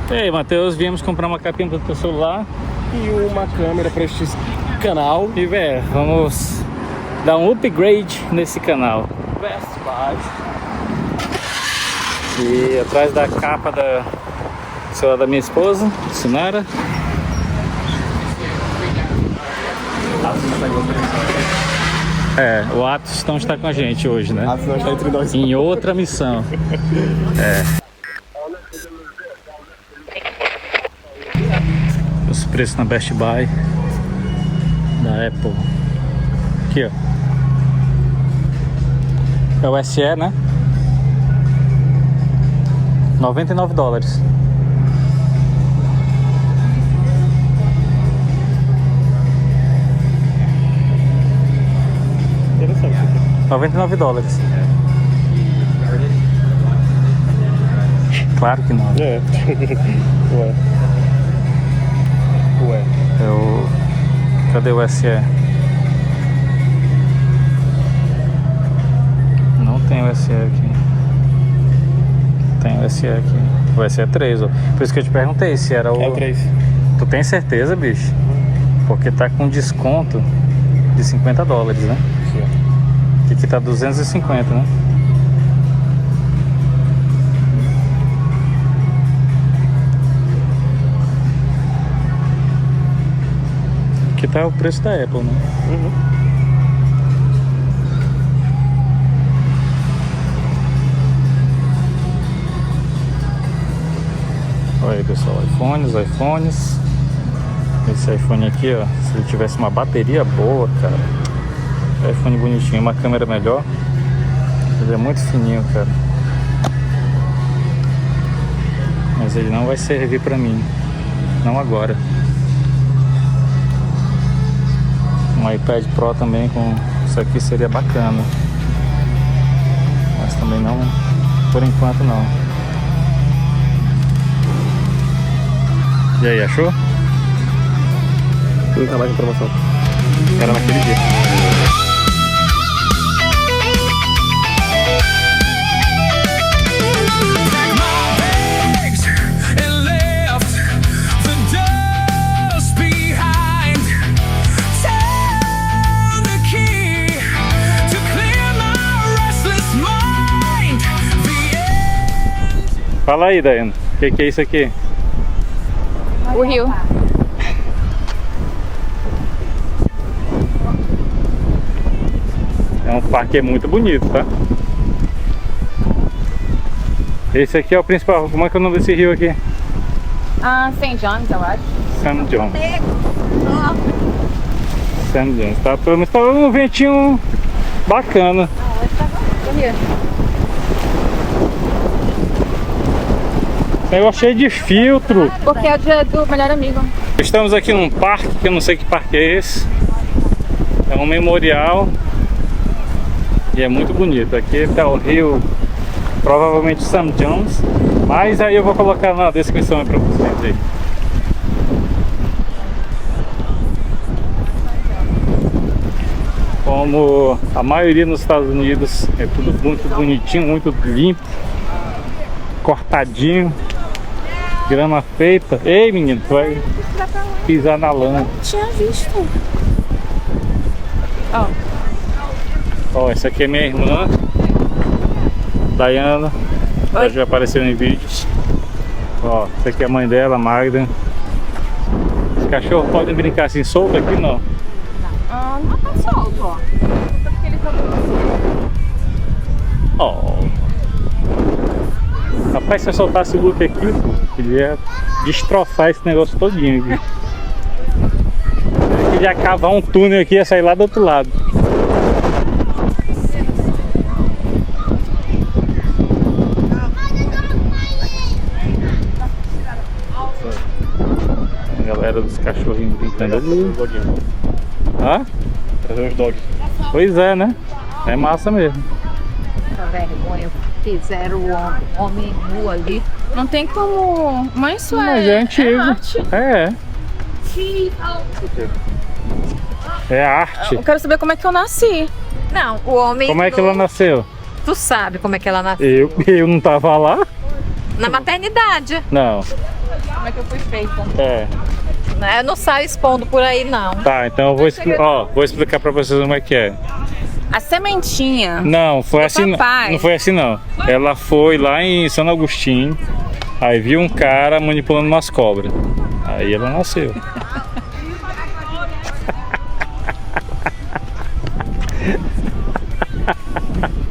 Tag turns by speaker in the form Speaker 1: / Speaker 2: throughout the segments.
Speaker 1: E aí, Matheus, viemos comprar uma capinha para o teu celular
Speaker 2: e uma câmera para este canal.
Speaker 1: E, velho, vamos dar um upgrade nesse canal.
Speaker 2: Best Buy.
Speaker 1: E atrás da capa do celular da minha esposa, Sinara. O Atos não está com a gente hoje, né?
Speaker 2: Atos não está entre nós.
Speaker 1: Em outra missão. Os preços na Best Buy da Apple. Aqui, ó. É o SE, né? $99.
Speaker 2: Interessante.
Speaker 1: $99. Claro que não.
Speaker 2: É. Ué.
Speaker 1: Cadê o SE? Não tem o SE aqui. Tem o SE aqui. O SE é 3, ó. Por isso que eu te perguntei se era o...
Speaker 2: É o 3.
Speaker 1: Tu tem certeza, bicho? Porque tá com desconto de $50, né?
Speaker 2: Sim.
Speaker 1: Que aqui tá 250, né? Aqui tá o preço da Apple, né? Olha aí, pessoal, iPhones. Esse iPhone aqui, ó, se ele tivesse uma bateria boa, cara, iPhone bonitinho, uma câmera melhor, ele é muito fininho, cara. Mas ele não vai servir pra mim, não agora. Um iPad Pro também com isso aqui seria bacana, mas também não, por enquanto não. E aí, achou?
Speaker 2: Não tá mais em promoção.
Speaker 1: Era naquele dia. Fala aí, Daiane, o que é isso aqui?
Speaker 3: O rio.
Speaker 1: É um parque muito bonito, tá? Esse aqui é o principal. Como é que é o nome desse rio aqui?
Speaker 3: St. John's, eu acho.
Speaker 1: St. John's. St. John's. Tá, pelo menos tá um ventinho bacana. Negócio cheio de filtro.
Speaker 3: Porque é o dia do melhor amigo.
Speaker 1: Estamos aqui num parque, que eu não sei que parque é esse. É um memorial. E é muito bonito. Aqui tá o rio, provavelmente St. John's. Mas aí eu vou colocar na descrição aí pra vocês aí. Como a maioria nos Estados Unidos, é tudo muito bonitinho, muito limpo, cortadinho, grama feita. Ei, menino, tu vai pisar na lama.
Speaker 3: Tinha visto.
Speaker 1: Ó, essa aqui é minha irmã, Dayana. Ela já apareceu em vídeos. Ó, essa aqui é a mãe dela, Magda. Os cachorros podem brincar assim solto aqui, não?
Speaker 3: Não tá solto, ó. Porque ele tá
Speaker 1: Ó. Rapaz, se eu soltasse o Luke aqui, ele ia destroçar esse negócio todinho aqui. Ele ia cavar um túnel aqui e ia sair lá do outro lado. A galera dos cachorrinhos brincando ali. Hã?
Speaker 2: Trazer uns dogs.
Speaker 1: Pois é, né? É massa mesmo.
Speaker 3: vergonha. Fizeram o homem nu ali. Não tem como. Mas isso
Speaker 1: Mas é antigo.
Speaker 3: arte.
Speaker 1: É arte.
Speaker 3: Eu quero saber como é que eu nasci.
Speaker 4: Não, o homem.
Speaker 1: Como é que ela nasceu?
Speaker 4: Tu sabe como é que ela nasceu.
Speaker 1: Eu não tava lá.
Speaker 3: Na maternidade.
Speaker 1: Não.
Speaker 3: Como é que eu fui feita?
Speaker 1: É.
Speaker 3: Eu não saio expondo por aí, não.
Speaker 1: Tá, então eu vou explicar pra vocês como é que é.
Speaker 3: A sementinha.
Speaker 1: Não, foi
Speaker 3: Do
Speaker 1: assim.
Speaker 3: papai.
Speaker 1: Não foi assim não. Ela foi lá em São Agostinho, aí viu um cara manipulando umas cobras. Aí ela nasceu.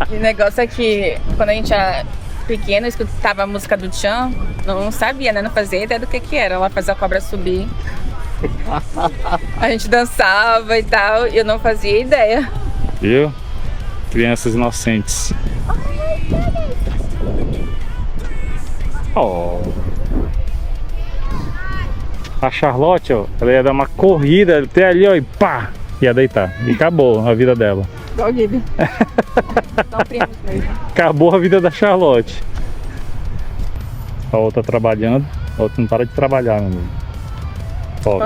Speaker 3: O negócio é que quando a gente era pequeno, escutava a música do Tchan, não sabia, né? Não fazia ideia do que era. Ela fazia a cobra subir. A gente dançava e tal, e eu não fazia ideia.
Speaker 1: Viu? Crianças inocentes. Oh. A Charlotte, ó, ela ia dar uma corrida até ali, ó, e pá! Ia deitar. E acabou a vida dela.
Speaker 3: Igual o Gibi. São primos mesmo.
Speaker 1: Acabou a vida da Charlotte. A outra trabalhando, a outra não para de trabalhar, meu amigo. Ó,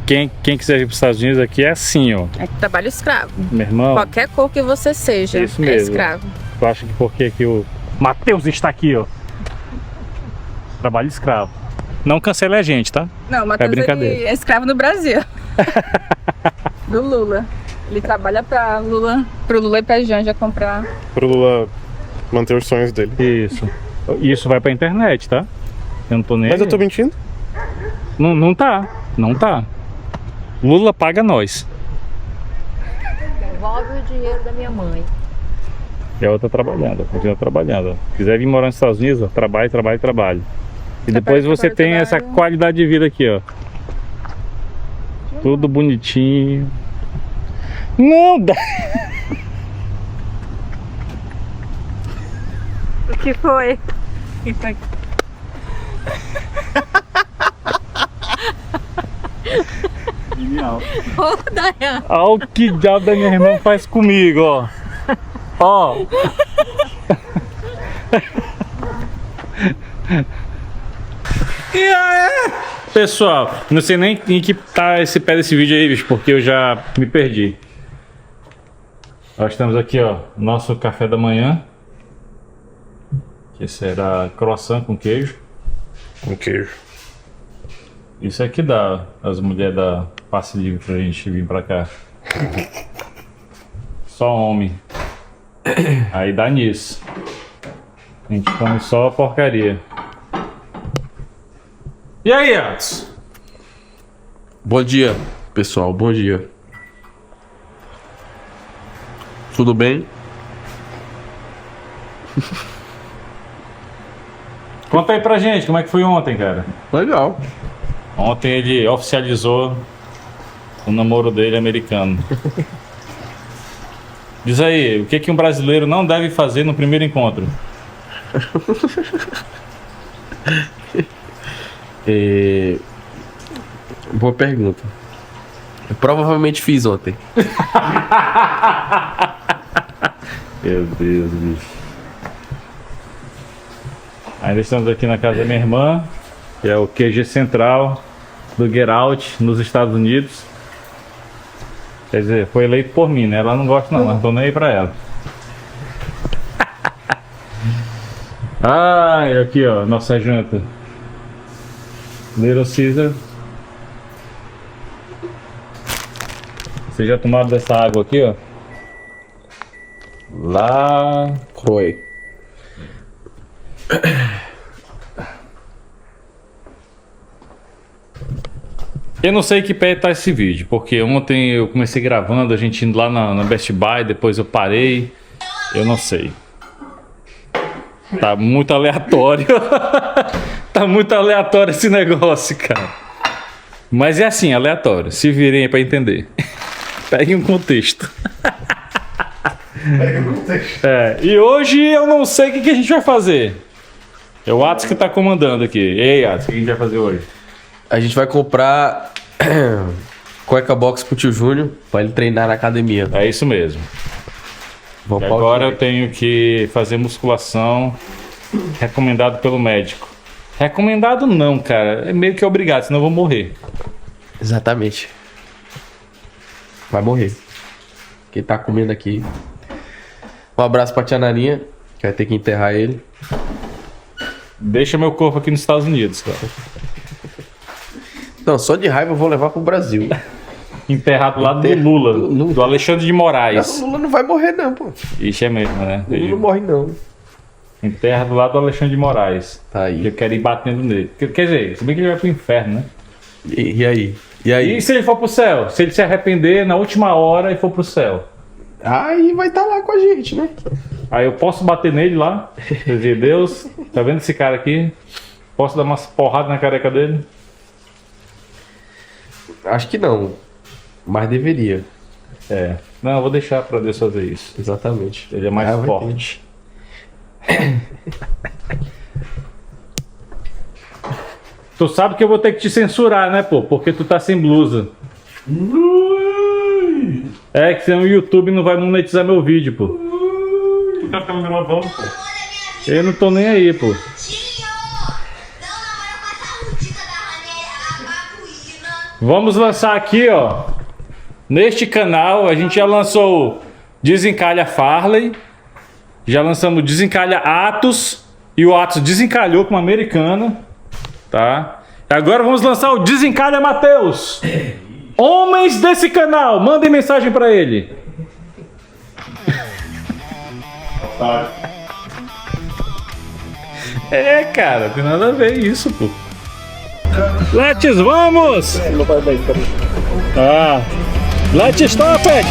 Speaker 1: quem quiser ir para os Estados Unidos aqui é assim, ó.
Speaker 3: É trabalho escravo.
Speaker 1: Meu irmão.
Speaker 3: Qualquer cor que você seja,
Speaker 1: Isso
Speaker 3: é
Speaker 1: mesmo.
Speaker 3: escravo.
Speaker 1: Eu acho que porque aqui o Matheus está aqui, ó. Trabalho escravo. Não cancele a gente, tá?
Speaker 3: Não, o Matheus
Speaker 1: brincadeira.
Speaker 3: ele é escravo no Brasil. Do Lula. Ele trabalha pro Lula e pra Janja comprar.
Speaker 2: Pro Lula manter os sonhos dele.
Speaker 1: Isso. Isso vai pra internet, tá? Eu não tô nem
Speaker 2: Mas eu
Speaker 1: aí.
Speaker 2: tô mentindo?
Speaker 1: Não tá. Não tá. Lula paga nós.
Speaker 3: Devolve o dinheiro da minha mãe.
Speaker 1: E a outra trabalhando, continua trabalhando. Se quiser vir morar nos Estados Unidos, ó, trabalhe. E depois você tem essa qualidade de vida aqui, ó. Tudo bonitinho. Não dá.
Speaker 3: O que foi?
Speaker 1: Genial.
Speaker 3: Ô, Dayan.
Speaker 1: Olha o que diabo da minha irmã faz comigo, ó. Ó. E aí? Pessoal, não sei nem em que tá esse pé desse vídeo aí, bicho, porque eu já me perdi. Nós temos aqui, ó, nosso café da manhã. Que será croissant com queijo.
Speaker 2: Com queijo.
Speaker 1: Isso aqui dá as mulheres da passe livre pra gente vir pra cá. Só homem. Aí dá nisso. A gente come só porcaria. E aí, Atos?
Speaker 4: Bom dia, pessoal. Bom dia. Tudo bem?
Speaker 1: Conta aí pra gente, como é que foi ontem, cara?
Speaker 4: Legal.
Speaker 1: Ontem ele oficializou o namoro dele americano. Diz aí, o que que um brasileiro não deve fazer no primeiro encontro?
Speaker 4: Boa pergunta. Eu provavelmente fiz ontem.
Speaker 1: Meu Deus, bicho. Ainda estamos aqui na casa da minha irmã, que é o QG central do Get Out nos Estados Unidos. Quer dizer, foi eleito por mim, né? Ela não gosta não, mas tô nem aí pra ela. Ah, aqui ó, nossa janta. Little Caesar. Vocês já tomaram dessa água aqui, ó? Lá...
Speaker 4: Foi.
Speaker 1: Eu não sei que pé tá esse vídeo, porque ontem eu comecei gravando, a gente indo lá na Best Buy, depois eu parei. Eu não sei. Tá muito aleatório. Tá muito aleatório esse negócio, cara. Mas é assim, aleatório. Se virem aí pra entender. Peguem um contexto. É, e hoje eu não sei o que a gente vai fazer. É o Atos que tá comandando aqui. Ei, Atos, o que a gente vai fazer hoje?
Speaker 4: A gente vai comprar cueca box pro tio Júnior pra ele treinar na academia.
Speaker 1: É isso mesmo.
Speaker 4: Vamos
Speaker 1: E
Speaker 4: pra
Speaker 1: agora eu
Speaker 4: outro.
Speaker 1: tenho que fazer musculação recomendado pelo médico. Recomendado não, cara. É meio que obrigado, senão eu vou morrer.
Speaker 4: Exatamente. Vai morrer. Quem tá comendo aqui. Um abraço pra tia Naninha, que vai ter que enterrar ele.
Speaker 1: Deixa meu corpo aqui nos Estados Unidos, cara.
Speaker 4: Não, só de raiva eu vou levar pro Brasil.
Speaker 1: Enterrado lá do Lula, do Alexandre de Moraes.
Speaker 4: O Lula não vai morrer não, pô.
Speaker 1: Ixi, é mesmo, né?
Speaker 4: O Lula não morre não.
Speaker 1: Enterra do lado do Alexandre de Moraes.
Speaker 4: Tá aí.
Speaker 1: Que eu quero ir batendo nele. Quer dizer, se bem que ele vai pro inferno, né?
Speaker 4: E aí? E aí?
Speaker 1: E se ele for pro céu? Se ele se arrepender na última hora e for pro céu?
Speaker 4: Aí vai estar lá com a gente, né?
Speaker 1: Aí eu posso bater nele lá? Dizer, Deus, tá vendo esse cara aqui? Posso dar umas porradas na careca dele?
Speaker 4: Acho que não. Mas deveria.
Speaker 1: É. Não, eu vou deixar pra Deus fazer isso.
Speaker 4: Exatamente.
Speaker 1: Ele é mais
Speaker 4: vai
Speaker 1: forte. Tu sabe que eu vou ter que te censurar, né, pô? Porque tu tá sem blusa. É que senão o YouTube não vai monetizar meu vídeo, pô.
Speaker 2: Tu tá ficando gravando, pô.
Speaker 1: Eu não tô nem aí, pô. Vamos lançar aqui, ó. Neste canal, a gente já lançou o Desencalha Farley. Já lançamos o Desencalha Atos. E o Atos desencalhou com uma americana. Tá? E agora vamos lançar o Desencalha Matheus. Homens desse canal, mandem mensagem pra ele. É, cara, tem nada a ver isso, pô. Let's vamos! Ah, let's stop it!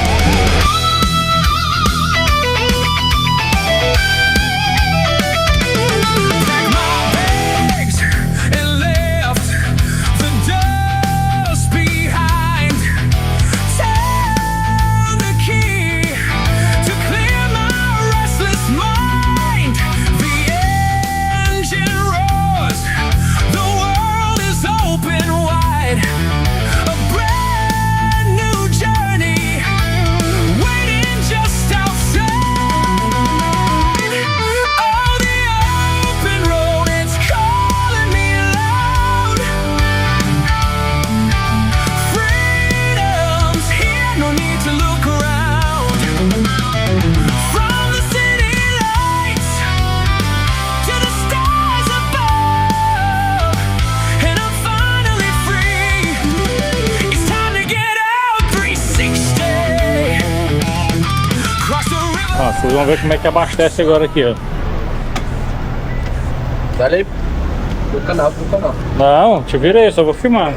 Speaker 1: Vocês vão ver como é que abastece agora aqui, ó.
Speaker 4: Dá aí pro canal.
Speaker 1: Não, te virei, só vou filmar.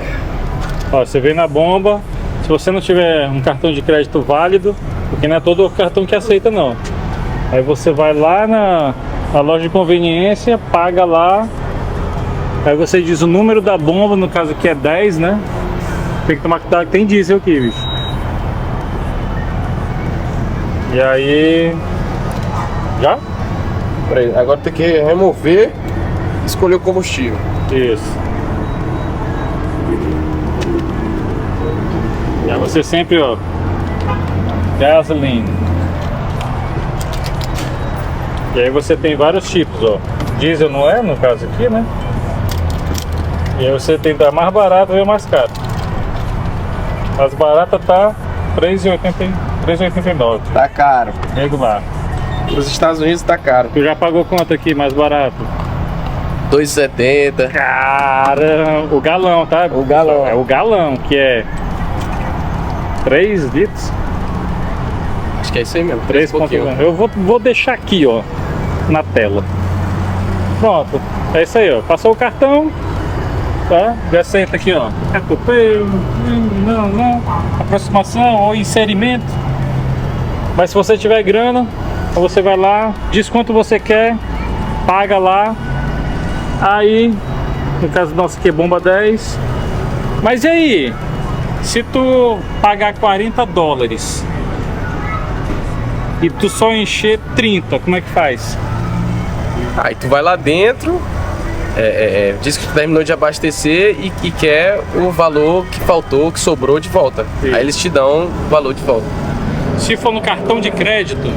Speaker 1: Ó, você vem na bomba. Se você não tiver um cartão de crédito válido, porque não é todo cartão que aceita não. Aí você vai lá na loja de conveniência, paga lá. Aí você diz o número da bomba, no caso aqui é 10, né? Tem que tomar cuidado que tem diesel aqui, bicho. E aí... Já?
Speaker 4: Peraí, agora tem que remover e escolher o combustível.
Speaker 1: Isso. E aí você sempre, ó, gasoline. E aí você tem vários tipos, ó. Diesel não é, no caso aqui, né? E aí você tem da mais barata e a mais cara. As baratas tá R$3,89.
Speaker 4: Tá caro.
Speaker 1: Regular.
Speaker 4: Nos Estados Unidos tá caro.
Speaker 1: Tu já pagou quanto aqui, mais barato?
Speaker 4: R$2,70.
Speaker 1: Cara, o galão, tá?
Speaker 4: O galão.
Speaker 1: É o galão, que é 3 litros.
Speaker 4: Acho que é isso aí mesmo.
Speaker 1: 3,1. Eu vou deixar aqui, ó, na tela. Pronto, é isso aí, ó. Passou o cartão, tá? Já senta aqui, ó. Não. Aproximação ou inserimento. Mas se você tiver grana, você vai lá, diz quanto você quer, paga lá. Aí, no caso nosso aqui é bomba 10. Mas e aí? Se tu pagar $40 e tu só encher 30, como é que faz?
Speaker 4: Aí tu vai lá dentro, diz que tu terminou de abastecer e quer o valor que faltou, que sobrou de volta.
Speaker 1: Sim.
Speaker 4: Aí eles te dão o valor de volta.
Speaker 1: Se for no cartão de crédito,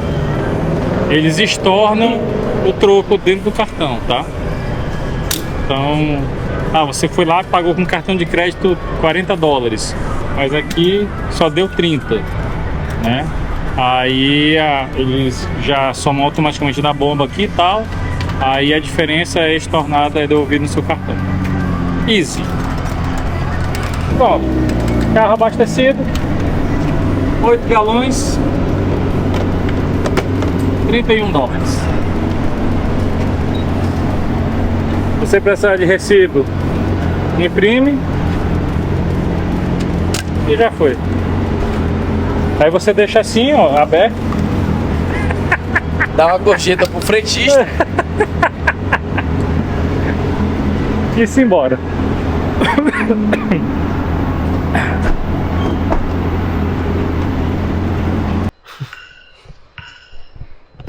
Speaker 1: eles estornam o troco dentro do cartão, tá? Então, você foi lá e pagou com cartão de crédito $40, mas aqui só deu 30, né? Aí eles já somam automaticamente na bomba aqui e tal. Aí a diferença é estornada é devolvida no seu cartão. Easy. Pronto. Carro abastecido. 8 galões. $31. Você precisar de recibo, imprime e já foi. Aí você deixa assim, ó, aberto.
Speaker 4: Dá uma gorjeta pro frentista.
Speaker 1: E se embora.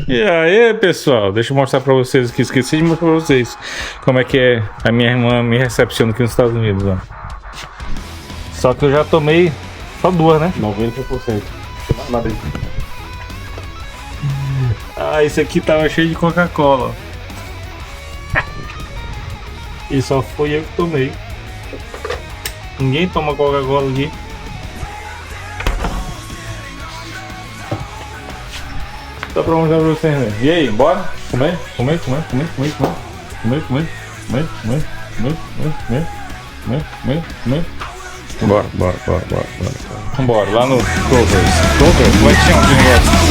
Speaker 1: E aí, pessoal, deixa eu mostrar pra vocês aqui, esqueci de mostrar pra vocês como é que é a minha irmã me recepciona aqui nos Estados Unidos, ó. Só que eu já tomei só 2, né?
Speaker 2: 90%. Nada aí.
Speaker 1: Ah, esse aqui tava cheio de Coca-Cola. E só foi eu que tomei. Ninguém toma Coca-Cola aqui. Só pra mostrar pra vocês, né? E aí, bora? Comer? Comer, comer, comer, comer, comer. Comer, comer, comer, comer, comer, comer, comer, comer, comer.
Speaker 4: Bora, bora, bora, bora, bora.
Speaker 1: Vambora, lá no Clovers. Clovers? Como é que chama esse negócio?